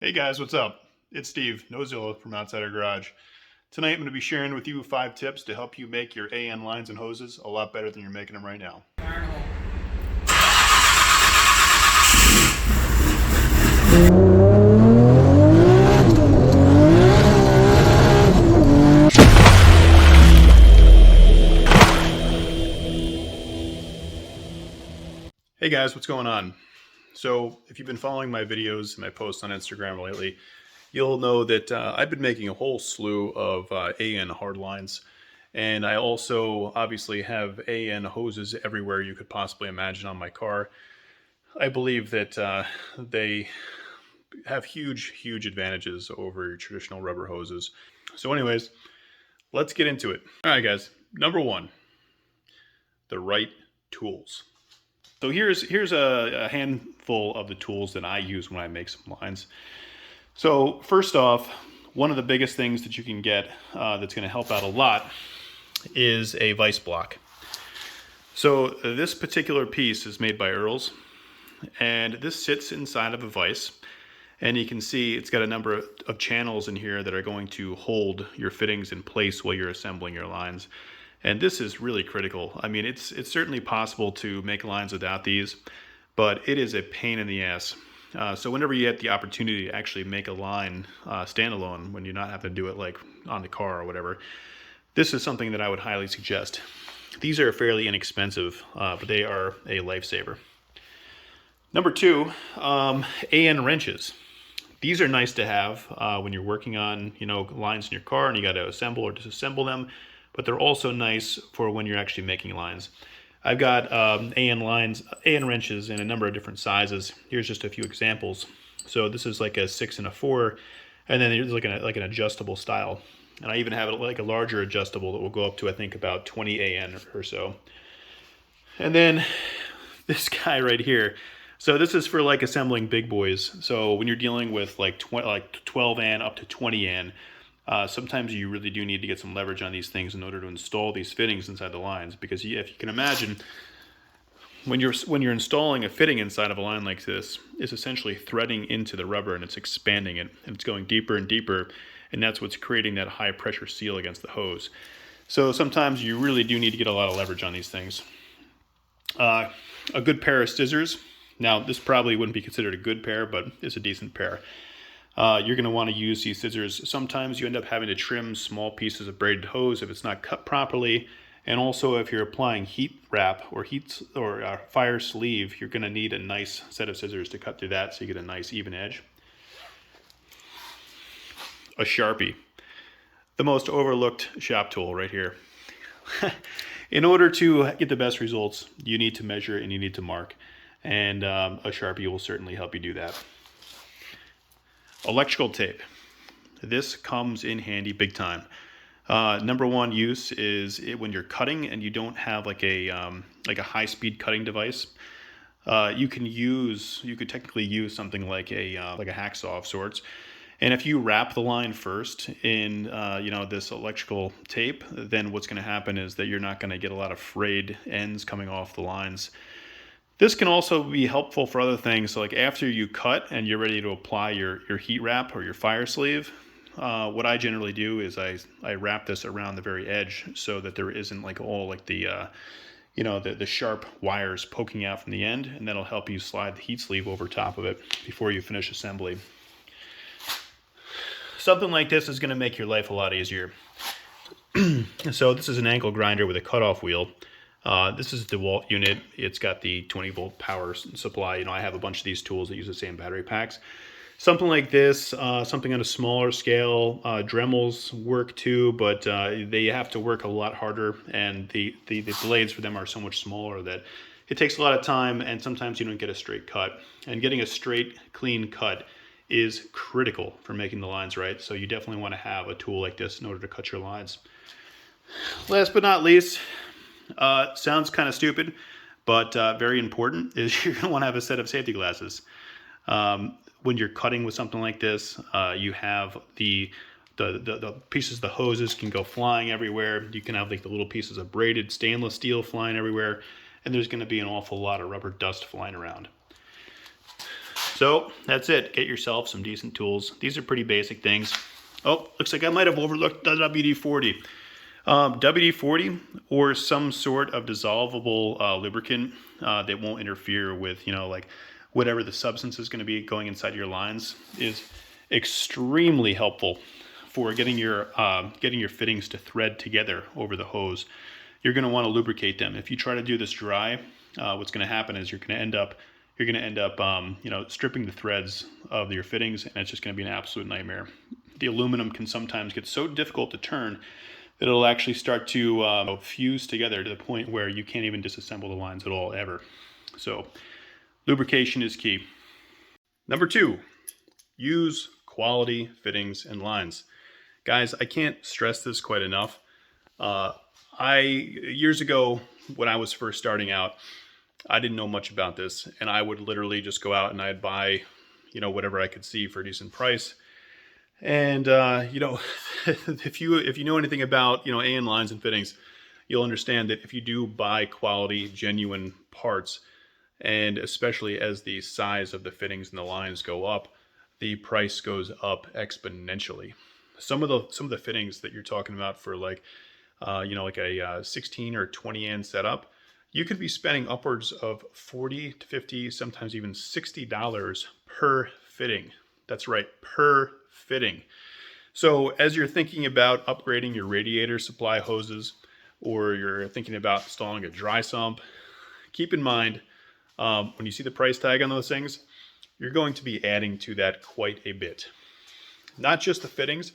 Hey guys, what's up? It's Steve, Nozilla from Outside Our Garage. Tonight I'm going to be sharing with you 5 tips to help you make your AN lines and hoses a lot better than you're making them right now. Hey guys, what's going on? So if you've been following my videos and my posts on Instagram lately, you'll know that I've been making a whole slew of AN hard lines. And I also obviously have AN hoses everywhere you could possibly imagine on my car. I believe that they have huge advantages over your traditional rubber hoses. So anyways, let's get into it. All right, guys. Number 1, the right tools. So here's a handful of the tools that I use when I make some lines. So first off, one of the biggest things that you can get that's going to help out a lot is a vise block. So this particular piece is made by Earls, and this sits inside of a vise. And you can see it's got a number of channels in here that are going to hold your fittings in place while you're assembling your lines. And this is really critical. I mean, it's certainly possible to make lines without these, but it is a pain in the ass. So whenever you get the opportunity to actually make a line standalone, when you're not having to do it like on the car or whatever, this is something that I would highly suggest. These are fairly inexpensive, but they are a lifesaver. Number 2, AN wrenches. These are nice to have when you're working on, lines in your car and you got to assemble or disassemble them, but they're also nice for when you're actually making lines. I've got AN wrenches in a number of different sizes. Here's just a few examples. So this is like a 6 and a 4, and then there's like an adjustable style. And I even have it like a larger adjustable that will go up to, I think, about 20 AN or so. And then this guy right here. So this is for like assembling big boys. So when you're dealing with like 12 AN up to 20 AN, sometimes you really do need to get some leverage on these things in order to install these fittings inside the lines. Because if you can imagine, when you're installing a fitting inside of a line like this, it's essentially threading into the rubber and it's expanding it, and it's going deeper and deeper, and that's what's creating that high pressure seal against the hose. So sometimes you really do need to get a lot of leverage on these things. A good pair of scissors. Now, this probably wouldn't be considered a good pair, but it's a decent pair. You're going to want to use these scissors. Sometimes you end up having to trim small pieces of braided hose if it's not cut properly. And also, if you're applying heat wrap or fire sleeve, you're going to need a nice set of scissors to cut through that so you get a nice even edge. A Sharpie. The most overlooked shop tool right here. In order to get the best results, you need to measure and you need to mark. And a Sharpie will certainly help you do that. Electrical tape. This comes in handy big time. Number 1 use is when you're cutting and you don't have like a high-speed cutting device. You could technically use something like a hacksaw of sorts. And if you wrap the line first in this electrical tape, then what's going to happen is that you're not going to get a lot of frayed ends coming off the lines. This can also be helpful for other things. So like after you cut and you're ready to apply your heat wrap or your fire sleeve, what I generally do is I wrap this around the very edge so that there isn't like all like the sharp wires poking out from the end, and that'll help you slide the heat sleeve over top of it before you finish assembly. Something like this is going to make your life a lot easier. So this is an ankle grinder with a cutoff wheel. This is the DeWalt unit. It's got the 20-volt power supply. I have a bunch of these tools that use the same battery packs. Something like this, something on a smaller scale. Dremels work too, but they have to work a lot harder, and the blades for them are so much smaller that it takes a lot of time, and sometimes you don't get a straight cut. And getting a straight, clean cut is critical for making the lines right. So you definitely want to have a tool like this in order to cut your lines. Last but not least, sounds kind of stupid, but very important, is you're going to want to have a set of safety glasses. When you're cutting with something like this, you have the pieces of the hoses can go flying everywhere. You can have like the little pieces of braided stainless steel flying everywhere, and there's going to be an awful lot of rubber dust flying around. So that's it. Get yourself some decent tools. These are pretty basic things. Oh, looks like I might have overlooked the WD-40. WD-40 or some sort of dissolvable lubricant that won't interfere with, like whatever the substance is going to be going inside your lines is extremely helpful for getting your fittings to thread together over the hose. You're going to want to lubricate them. If you try to do this dry, what's going to happen is you're going to end up stripping the threads of your fittings, and it's just going to be an absolute nightmare. The aluminum can sometimes get so difficult to turn that it'll actually start to fuse together to the point where you can't even disassemble the lines at all, ever. So lubrication is key. Number 2, use quality fittings and lines. Guys, I can't stress this quite enough. Years ago, when I was first starting out, I didn't know much about this, and I would literally just go out and I'd buy, whatever I could see for a decent price. And if you know anything about AN lines and fittings, you'll understand that if you do buy quality, genuine parts, and especially as the size of the fittings and the lines go up, the price goes up exponentially. Some of the fittings that you're talking about for like a 16 or 20 AN setup, you could be spending upwards of $40 to $50, sometimes even $60 per fitting. That's right, per fitting. So as you're thinking about upgrading your radiator supply hoses, or you're thinking about installing a dry sump, keep in mind when you see the price tag on those things, you're going to be adding to that quite a bit. Not just the fittings,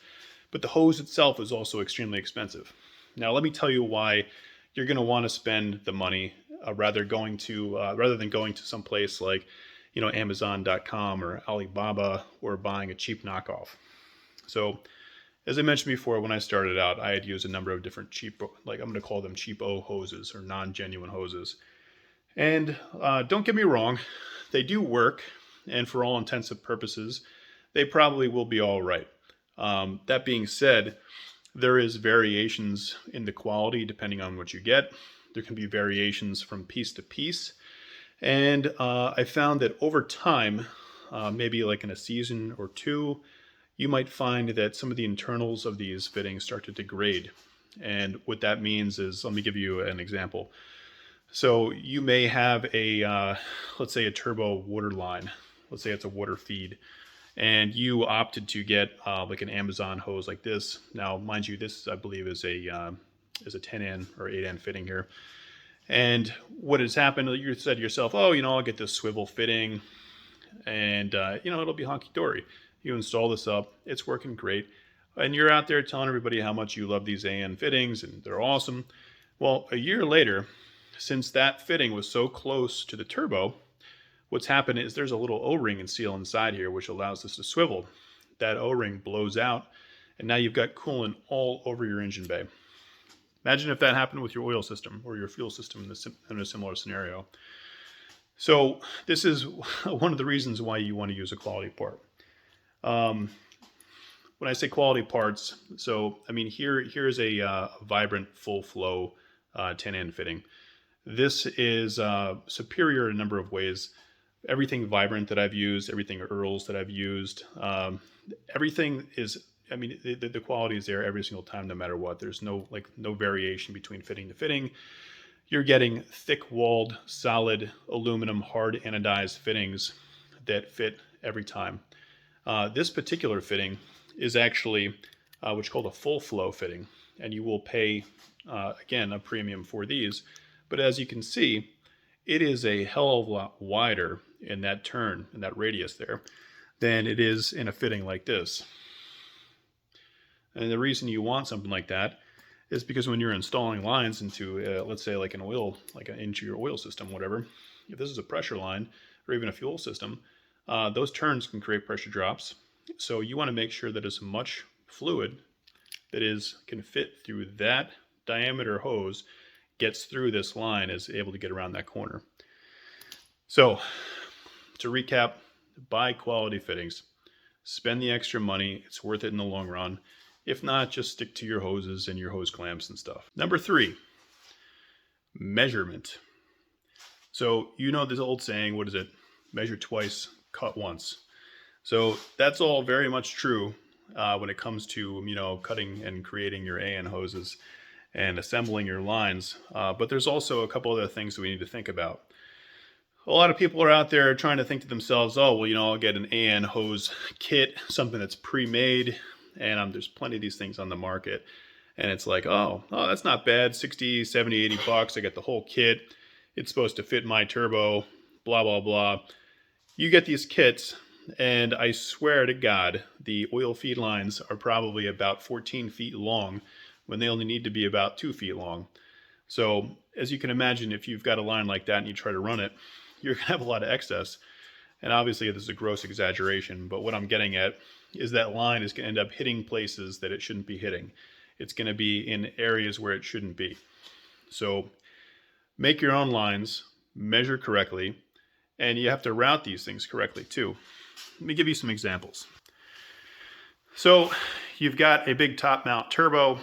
but the hose itself is also extremely expensive. Now let me tell you why you're going to want to spend the money rather than going to some place like Amazon.com or Alibaba, or buying a cheap knockoff. So as I mentioned before, when I started out, I had used a number of different cheap, I'm going to call them cheapo hoses or non-genuine hoses. And don't get me wrong, they do work, and for all intents and purposes, they probably will be all right. That being said, there is variations in the quality depending on what you get. There can be variations from piece to piece. And I found that over time, maybe like in a season or two, you might find that some of the internals of these fittings start to degrade. And what that means is, let me give you an example. So you may have let's say a turbo water line. Let's say it's a water feed. And you opted to get like an Amazon hose like this. Now, mind you, this I believe is a 10N or 8N fitting here. And what has happened, you said to yourself, oh, I'll get this swivel fitting, and it'll be honky-dory. You install this up, it's working great, and you're out there telling everybody how much you love these AN fittings and they're awesome. Well, a year later, since that fitting was so close to the turbo, what's happened is there's a little O-ring and seal inside here which allows this to swivel. That O-ring blows out, and now you've got coolant all over your engine bay. Imagine if that happened with your oil system or your fuel system in a similar scenario. So this is one of the reasons why you want to use a quality part. When I say quality parts, so I mean here is a vibrant full flow 10N fitting. This is superior in a number of ways. Everything vibrant that I've used, everything Earls that I've used, everything is, I mean, the quality is there every single time, no matter what. There's no variation between fitting to fitting. You're getting thick-walled, solid aluminum, hard anodized fittings that fit every time. This particular fitting is actually what's called a full flow fitting, and you will pay, again, a premium for these. But as you can see, it is a hell of a lot wider in that turn, in that radius there, than it is in a fitting like this. And the reason you want something like that is because when you're installing lines into, let's say like an oil, into your oil system, whatever, if this is a pressure line or even a fuel system, those turns can create pressure drops. So you want to make sure that as much fluid that can fit through that diameter hose gets through this line is able to get around that corner. So to recap, buy quality fittings, spend the extra money. It's worth it in the long run. If not, just stick to your hoses and your hose clamps and stuff. Number 3, measurement. So this old saying, what is it? Measure twice, cut once. So that's all very much true when it comes to, you know, cutting and creating your AN hoses and assembling your lines. But there's also a couple other things that we need to think about. A lot of people are out there trying to think to themselves, oh, well, you know, I'll get an AN hose kit, something that's pre-made, and there's plenty of these things on the market. And it's like, oh, that's not bad, 60, 70, 80 bucks. I get the whole kit. It's supposed to fit my turbo, blah, blah, blah. You get these kits, and I swear to God, the oil feed lines are probably about 14 feet long when they only need to be about 2 feet long. So as you can imagine, if you've got a line like that and you try to run it, you're going to have a lot of excess. And obviously this is a gross exaggeration, but what I'm getting at is that line is going to end up hitting places that it shouldn't be hitting. It's going to be in areas where it shouldn't be. So make your own lines, measure correctly, and you have to route these things correctly too. Let me give you some examples. So you've got a big top mount turbo.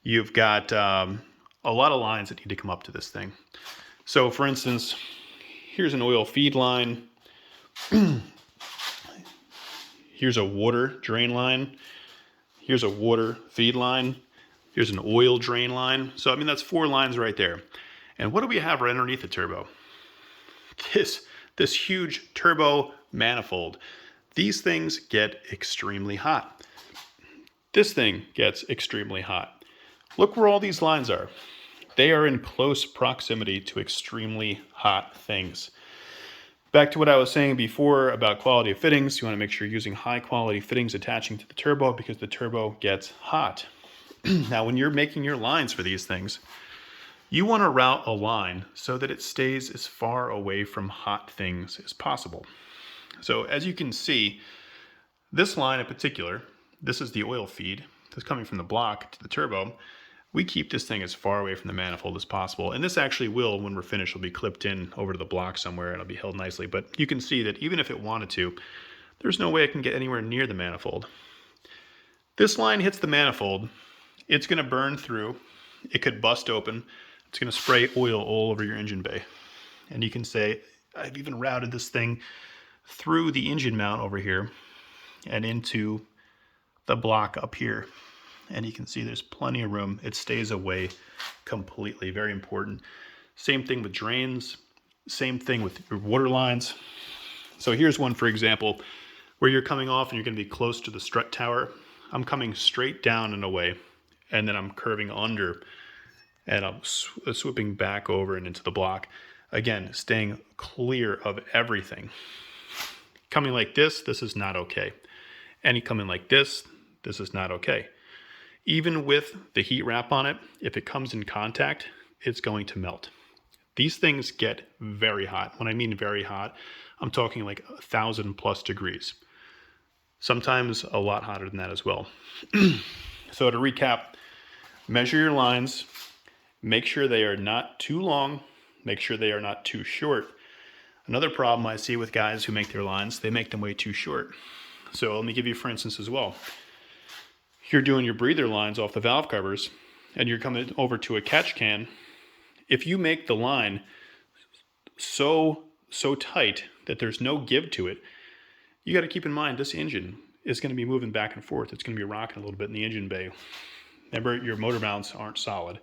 You've got a lot of lines that need to come up to this thing. So for instance, here's an oil feed line. Here's a water drain line. Here's a water feed line. Here's an oil drain line. So I mean, that's 4 lines right there. And what do we have right underneath the turbo? This huge turbo manifold. These things get extremely hot. This thing gets extremely hot. Look where all these lines are. They are in close proximity to extremely hot things. Back to what I was saying before about quality of fittings, you want to make sure you're using high quality fittings attaching to the turbo because the turbo gets hot. Now, when you're making your lines for these things, you want to route a line so that it stays as far away from hot things as possible. So as you can see, this line in particular, this is the oil feed that's coming from the block to the turbo. We keep this thing as far away from the manifold as possible. And this actually will, when we're finished, will be clipped in over to the block somewhere and it'll be held nicely. But you can see that even if it wanted to, there's no way it can get anywhere near the manifold. This line hits the manifold, it's going to burn through, it could bust open, it's going to spray oil all over your engine bay. And you can say, I've even routed this thing through the engine mount over here and into the block up here. And you can see there's plenty of room. It stays away completely. Very important. Same thing with drains. Same thing with your water lines. So here's one, for example, where you're coming off and you're going to be close to the strut tower. I'm coming straight down and away, and then I'm curving under, and I'm swooping back over and into the block. Again, staying clear of everything. Coming like this is not okay. And coming like this is not okay. Even with the heat wrap on it, if it comes in contact, it's going to melt. These things get very hot. When I mean very hot, I'm talking like 1,000+ degrees. Sometimes a lot hotter than that as well. So to recap, measure your lines, make sure they are not too long, make sure they are not too short. Another problem I see with guys who make their lines, they make them way too short. So let me give you for instance as well. You're doing your breather lines off the valve covers and you're coming over to a catch can. If you make the line so tight that there's no give to it, you got to keep in mind this engine is going to be moving back and forth. It's going to be rocking a little bit in the engine bay. Remember, your motor mounts aren't solid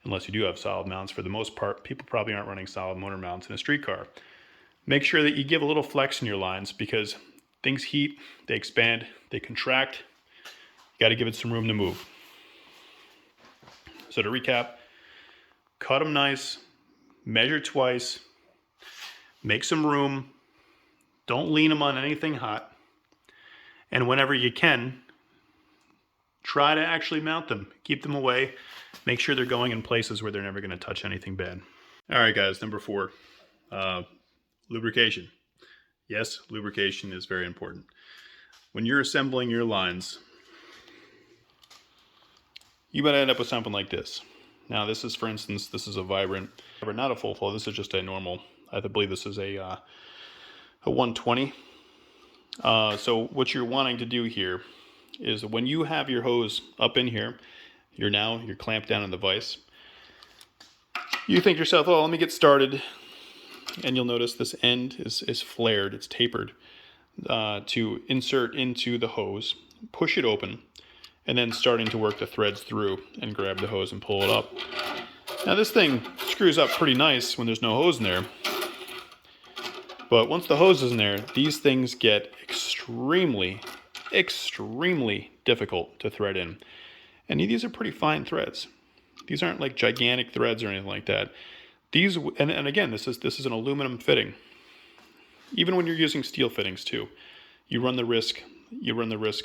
unless you do have solid mounts. For the most part, people probably aren't running solid motor mounts in a street car. Make sure that you give a little flex in your lines because things heat, they expand, they contract. You got to give it some room to move. So to recap, cut them nice, measure twice, make some room, don't lean them on anything hot, and whenever you can, try to actually mount them. Keep them away. Make sure they're going in places where they're never going to touch anything bad. All right, guys, number 4, lubrication. Yes, lubrication is very important. When you're assembling your lines, you might end up with something like this. Now this is, for instance, this is a Vibrant, not a full flow, this is just a normal, I believe this is a 120. So what you're wanting to do here is when you have your hose up in here, you're clamped down in the vise. You think to yourself, oh, let me get started. and you'll notice this end is flared, it's tapered, to insert into the hose, push it open, and then starting to work the threads through and grab the hose and pull it up. Now this thing screws up pretty nice when there's no hose in there, but once the hose is in there, these things get extremely difficult to thread in. And these are pretty fine threads. These aren't like gigantic threads or anything like that. These, and again, this is an aluminum fitting. Even when you're using steel fittings too, you run the risk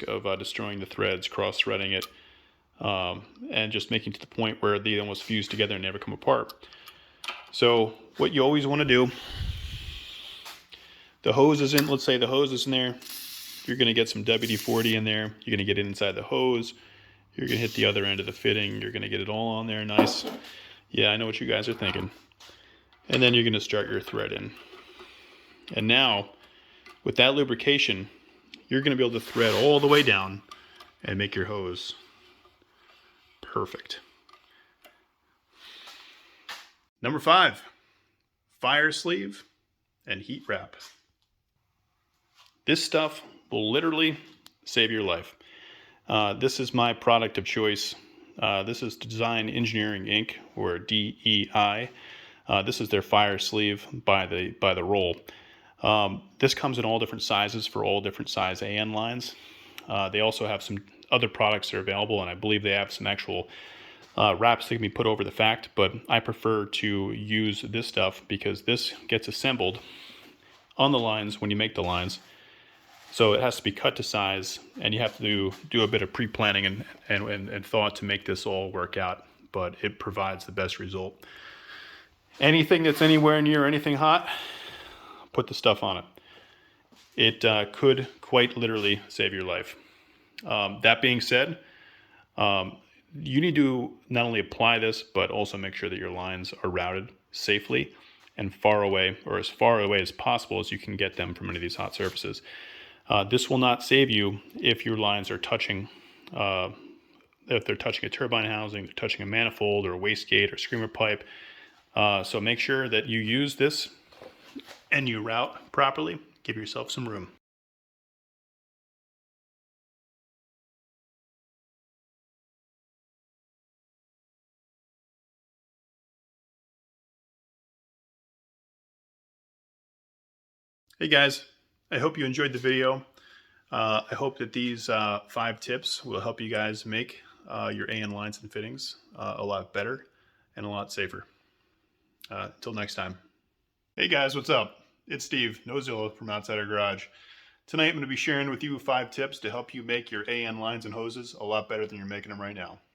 of destroying the threads, cross-threading it, and just making it to the point where they almost fuse together and never come apart. So what you always want to do, the hose is in, let's say the hose is in there, you're going to get some WD-40 in there, you're going to get it inside the hose, you're going to hit the other end of the fitting, you're going to get it all on there nice. Yeah, I know what you guys are thinking. And then you're going to start your thread in. And now, with that lubrication, you're going to be able to thread all the way down and make your hose perfect. Number 5, fire sleeve and heat wrap. This stuff will literally save your life. This is my product of choice. This is Design Engineering Inc., or DEI. This is their fire sleeve by the roll. This comes in all different sizes for all different size AN lines. They also have some other products that are available, and I believe they have some actual wraps that can be put over the fact, but I prefer to use this stuff because this gets assembled on the lines when you make the lines. So it has to be cut to size, and you have to do a bit of pre-planning and thought to make this all work out, but it provides the best result. Anything that's anywhere near anything hot, put the stuff on it. It could quite literally save your life. That being said, you need to not only apply this, but also make sure that your lines are routed safely and far away, or as far away as possible as you can get them from any of these hot surfaces. This will not save you if your lines are touching, if they're touching a turbine housing, they're touching a manifold or a wastegate or screamer pipe. So make sure that you use this and you route properly. Give yourself some room. Hey guys, I hope you enjoyed the video. I hope that these 5 tips will help you guys make your AN lines and fittings a lot better and a lot safer. Until next time. Hey guys, what's up? It's Steve, Nozilla from Outside Our Garage. Tonight I'm going to be sharing with you 5 tips to help you make your AN lines and hoses a lot better than you're making them right now.